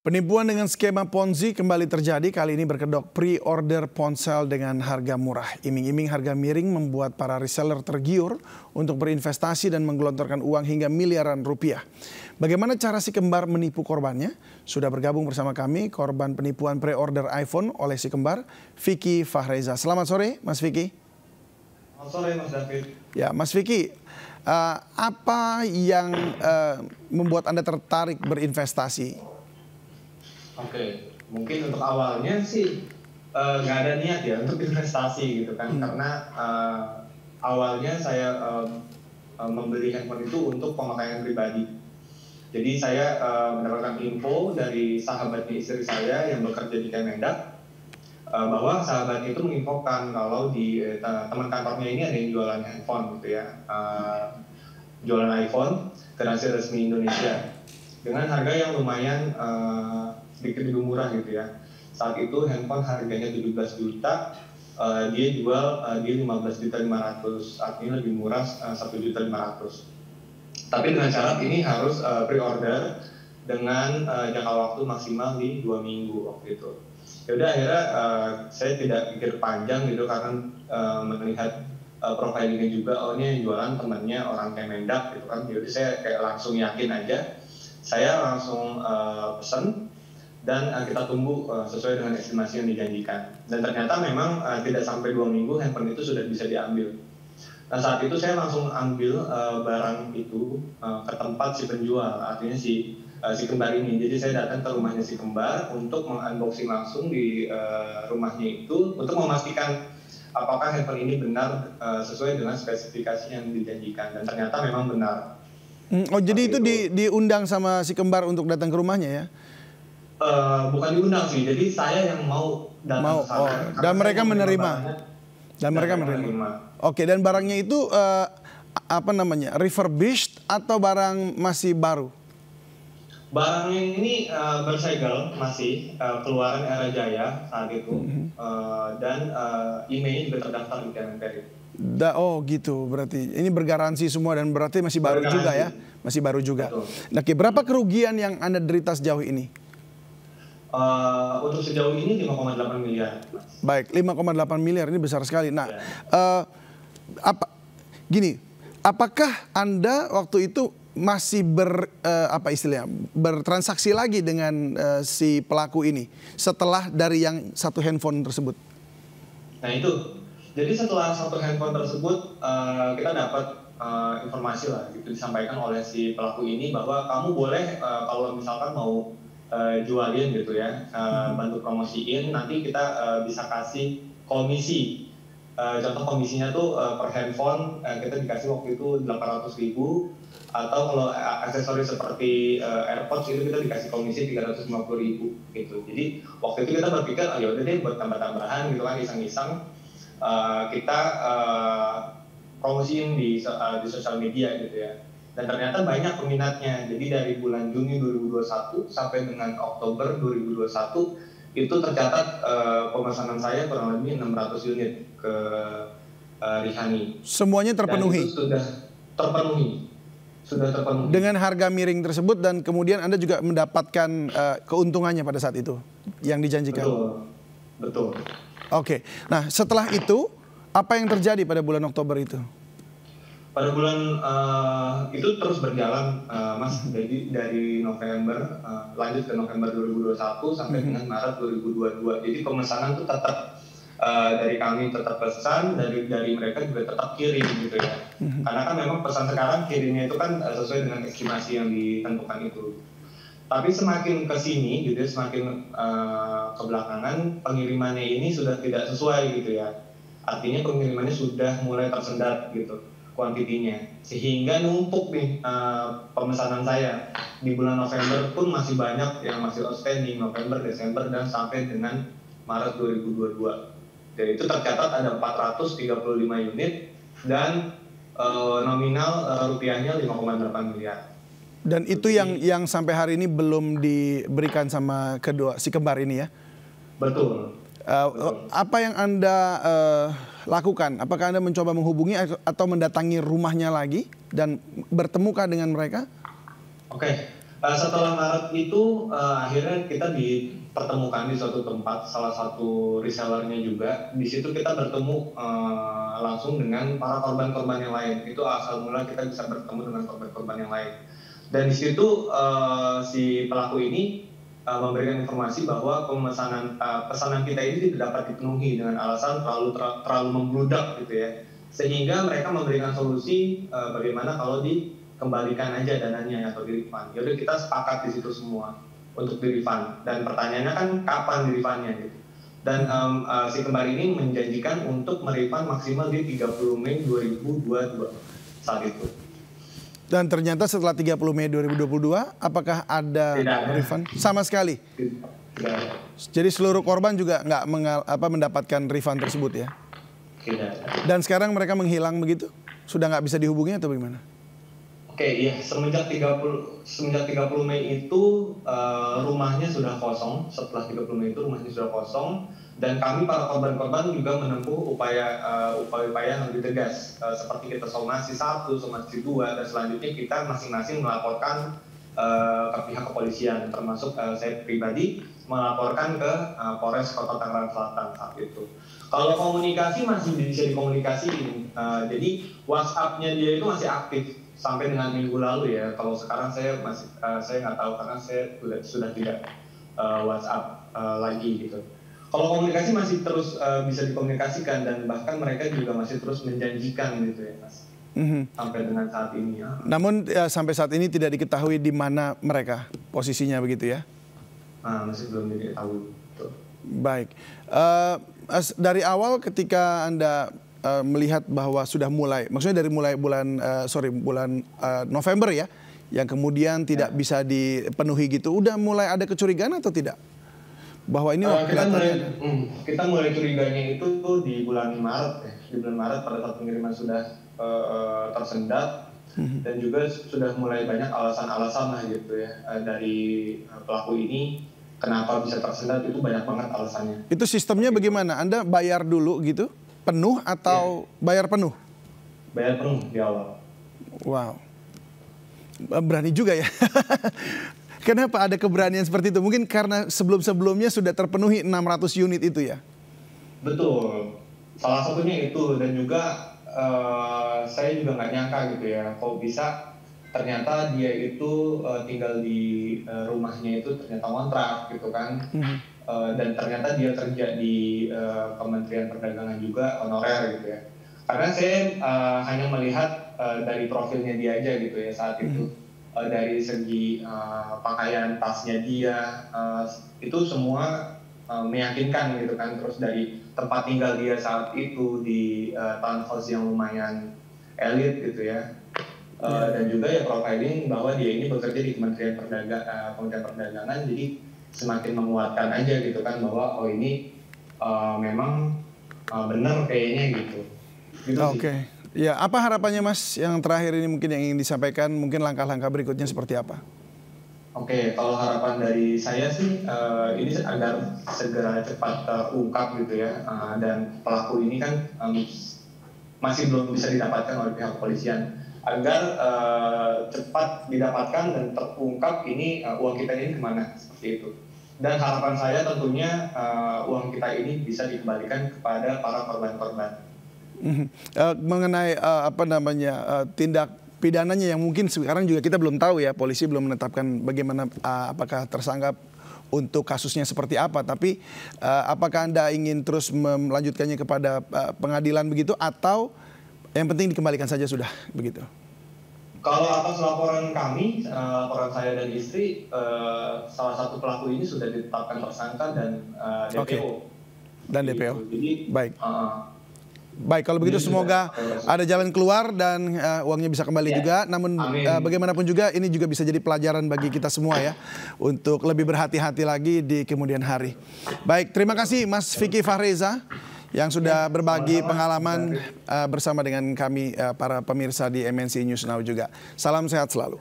Penipuan dengan skema Ponzi kembali terjadi, kali ini berkedok pre-order ponsel dengan harga murah. Iming-iming harga miring membuat para reseller tergiur untuk berinvestasi dan menggelontorkan uang hingga miliaran rupiah. Bagaimana cara si kembar menipu korbannya? Sudah bergabung bersama kami korban penipuan pre-order iPhone oleh si kembar, Vicky Fahreza. Selamat sore, Mas Vicky. Selamat sore, Mas David. Ya, Mas Vicky, apa yang membuat Anda tertarik berinvestasi? Oke, mungkin untuk awalnya sih nggak ada niat ya untuk investasi gitu kan, karena awalnya saya membeli handphone itu untuk pemakaian pribadi. Jadi saya mendapatkan info dari sahabatnya istri saya yang bekerja di Kemendak, bahwa sahabatnya itu menginfokan kalau di teman kantornya ini ada yang jualan handphone gitu ya, jualan iPhone generasi resmi Indonesia dengan harga yang lumayan sedikit lebih murah gitu ya. Saat itu handphone harganya 17 juta, dia jual dia 15.500.000, artinya lebih murah 1.500.000. Tapi dengan syarat ini harus pre-order dengan jangka waktu maksimal di 2 minggu waktu itu. Ya udah, akhirnya saya tidak pikir panjang gitu, karena melihat profilingnya juga, oh ini yang jualan temannya orang Kemendak gitu kan. Jadi saya kayak langsung yakin aja, saya langsung pesan. Dan kita tunggu sesuai dengan estimasi yang dijanjikan. Dan ternyata memang tidak sampai 2 minggu handphone itu sudah bisa diambil. Nah, saat itu saya langsung ambil barang itu ke tempat si penjual, artinya si kembar ini. Jadi saya datang ke rumahnya si kembar untuk mengunboxing langsung di rumahnya itu untuk memastikan apakah handphone ini benar sesuai dengan spesifikasi yang dijanjikan. Dan ternyata memang benar. Oh, jadi itu diundang sama si kembar untuk datang ke rumahnya ya? Bukan diundang sih, jadi saya yang mau datang ke sana. Oh, dan mereka menerima. Oke, dan barangnya itu apa namanya, refurbished atau barang masih baru? Barangnya ini bersegel, masih keluaran Era Jaya saat itu, dan emailnya juga terdaftar di Kemenperin. Oh gitu, berarti ini bergaransi semua dan berarti masih baru juga ya? Masih baru juga. Nah, berapa kerugian yang Anda derita sejauh ini? Untuk sejauh ini 5,8 miliar. Baik, 5,8 miliar ini besar sekali. Nah, apakah Anda waktu itu masih bertransaksi lagi dengan si pelaku ini setelah dari yang satu handphone tersebut? Nah itu, jadi setelah satu handphone tersebut kita dapat informasi lah, gitu, disampaikan oleh si pelaku ini bahwa kamu boleh kalau misalkan mau jualin gitu ya, bantu promosiin, nanti kita bisa kasih komisi. Contoh komisinya tuh per handphone kita dikasih waktu itu 800.000, atau kalau aksesoris seperti AirPods itu kita dikasih komisi 350.000 gitu. Jadi waktu itu kita berpikir, ya udah deh buat tambah-tambahan gitu kan, iseng-iseng kita promosiin di sosial media gitu ya. Dan ternyata banyak peminatnya. Jadi dari bulan Juni 2021 sampai dengan Oktober 2021 itu tercatat pemesanan saya kurang lebih 600 unit ke Rihani. Semuanya terpenuhi? Dan itu sudah terpenuhi. Dengan harga miring tersebut, dan kemudian Anda juga mendapatkan keuntungannya pada saat itu yang dijanjikan? Betul. Oke. Nah, setelah itu apa yang terjadi pada bulan Oktober itu? Pada bulan itu terus berjalan, Mas, dari November lanjut ke November 2021 sampai dengan Maret 2022. Jadi pemesanan itu tetap dari kami tetap pesan, dari mereka juga tetap kirim gitu ya. Karena kan memang pesan sekarang kirimnya itu kan sesuai dengan estimasi yang ditentukan itu. Tapi semakin ke sini gitu, semakin kebelakangan pengirimannya ini sudah tidak sesuai gitu ya. Artinya pengirimannya sudah mulai tersendat gitu kuantitinya, sehingga numpuk nih pemesanan saya. Di bulan November pun masih banyak yang masih outstanding, November, Desember, dan sampai dengan Maret 2022. Dan itu tercatat ada 435 unit dan nominal rupiahnya 5,8 miliar. Dan itu yang sampai hari ini belum diberikan sama kedua si kembar ini ya? Betul. Apa yang Anda lakukan? Apakah Anda mencoba menghubungi atau mendatangi rumahnya lagi dan bertemukah dengan mereka? Oke, Setelah Maret itu akhirnya kita dipertemukan di suatu tempat, salah satu resellernya juga. Di situ kita bertemu langsung dengan para korban-korban yang lain. Itu asal mula kita bisa bertemu dengan korban-korban yang lain. Dan di situ si pelaku ini memberikan informasi bahwa pesanan kita ini tidak dapat dipenuhi dengan alasan terlalu membludak gitu ya. Sehingga mereka memberikan solusi bagaimana kalau dikembalikan aja dananya atau di refund. Yaudah kita sepakat di situ semua untuk di refund. Dan pertanyaannya kan kapan di refundnya gitu. Dan si kembar ini menjanjikan untuk merefund maksimal di 30 Mei 2022 saat itu. Dan ternyata setelah 30 Mei 2022, apakah ada refund? Sama sekali? Tidak. Jadi seluruh korban juga nggak mendapatkan refund tersebut ya? Tidak. Dan sekarang mereka menghilang begitu? Sudah nggak bisa dihubungi atau bagaimana? Oke, iya. Semenjak 30 Mei itu rumahnya sudah kosong. Setelah 30 Mei itu rumahnya sudah kosong. Dan kami para korban-korban juga menempuh upaya yang lebih tegas. Seperti kita somasi 1, somasi 2, dan selanjutnya kita masing-masing melaporkan ke pihak kepolisian. Termasuk saya pribadi melaporkan ke Polres Kota Tangerang Selatan saat itu. Kalau komunikasi masih bisa dikomunikasiin. Jadi WhatsApp-nya dia itu masih aktif sampai dengan minggu lalu ya. Kalau sekarang saya nggak tahu karena saya sudah tidak WhatsApp lagi gitu. Kalau komunikasi masih terus bisa dikomunikasikan dan bahkan mereka juga masih terus menjanjikan gitu ya Mas. Sampai dengan saat ini ya. Namun sampai saat ini tidak diketahui di mana mereka posisinya begitu ya? Masih belum diketahui. Baik. Dari awal ketika Anda melihat bahwa sudah mulai, maksudnya dari mulai bulan November ya, yang kemudian tidak bisa dipenuhi gitu, udah mulai ada kecurigaan atau tidak? Bahwa ini kita mulai curiganya itu di bulan Maret ya. Di bulan Maret pada saat pengiriman sudah tersendat dan juga sudah mulai banyak alasan-alasan lah gitu ya dari pelaku ini kenapa bisa tersendat, itu banyak banget alasannya. Itu sistemnya bagaimana? Anda bayar dulu gitu? Penuh atau bayar penuh? Bayar penuh di awal. Wow. Berani juga ya. Kenapa ada keberanian seperti itu? Mungkin karena sebelum-sebelumnya sudah terpenuhi 600 unit itu ya? Betul. Salah satunya itu. Dan juga saya juga nggak nyangka gitu ya. Kok bisa ternyata dia itu tinggal di rumahnya itu ternyata kontrak gitu kan. Dan ternyata dia kerja di Kementerian Perdagangan juga honorer gitu ya. Karena saya hanya melihat dari profilnya dia aja gitu ya saat itu. Dari segi pakaian tasnya dia itu semua meyakinkan gitu kan. Terus dari tempat tinggal dia saat itu di townhouse yang lumayan elit gitu ya. Dan juga ya profiling bahwa dia ini bekerja di Kementerian Perdagangan, jadi semakin menguatkan aja gitu kan bahwa oh ini memang benar kayaknya gitu. Oke. Ya, apa harapannya Mas yang terakhir ini mungkin yang ingin disampaikan, mungkin langkah-langkah berikutnya seperti apa? Oke, kalau harapan dari saya sih ini agar segera cepat terungkap gitu ya, dan pelaku ini kan masih belum bisa didapatkan oleh pihak kepolisian, agar cepat didapatkan dan terungkap ini uang kita ini kemana seperti itu. Dan harapan saya tentunya uang kita ini bisa dikembalikan kepada para korban-korban. Mengenai tindak pidananya yang mungkin sekarang juga kita belum tahu ya, polisi belum menetapkan bagaimana apakah tersangka untuk kasusnya seperti apa, tapi apakah Anda ingin terus melanjutkannya kepada pengadilan begitu atau yang penting dikembalikan saja sudah begitu? Kalau atas laporan kami, laporan saya dan istri, salah satu pelaku ini sudah ditetapkan tersangka dan DPO. Dan DPO. Jadi, baik. Baik, kalau begitu semoga ada jalan keluar dan uangnya bisa kembali juga. Namun bagaimanapun juga ini juga bisa jadi pelajaran bagi kita semua ya, untuk lebih berhati-hati lagi di kemudian hari. Baik, terima kasih Mas Vicky Fahreza yang sudah berbagi pengalaman bersama dengan kami para pemirsa di MNC News Now juga. Salam sehat selalu.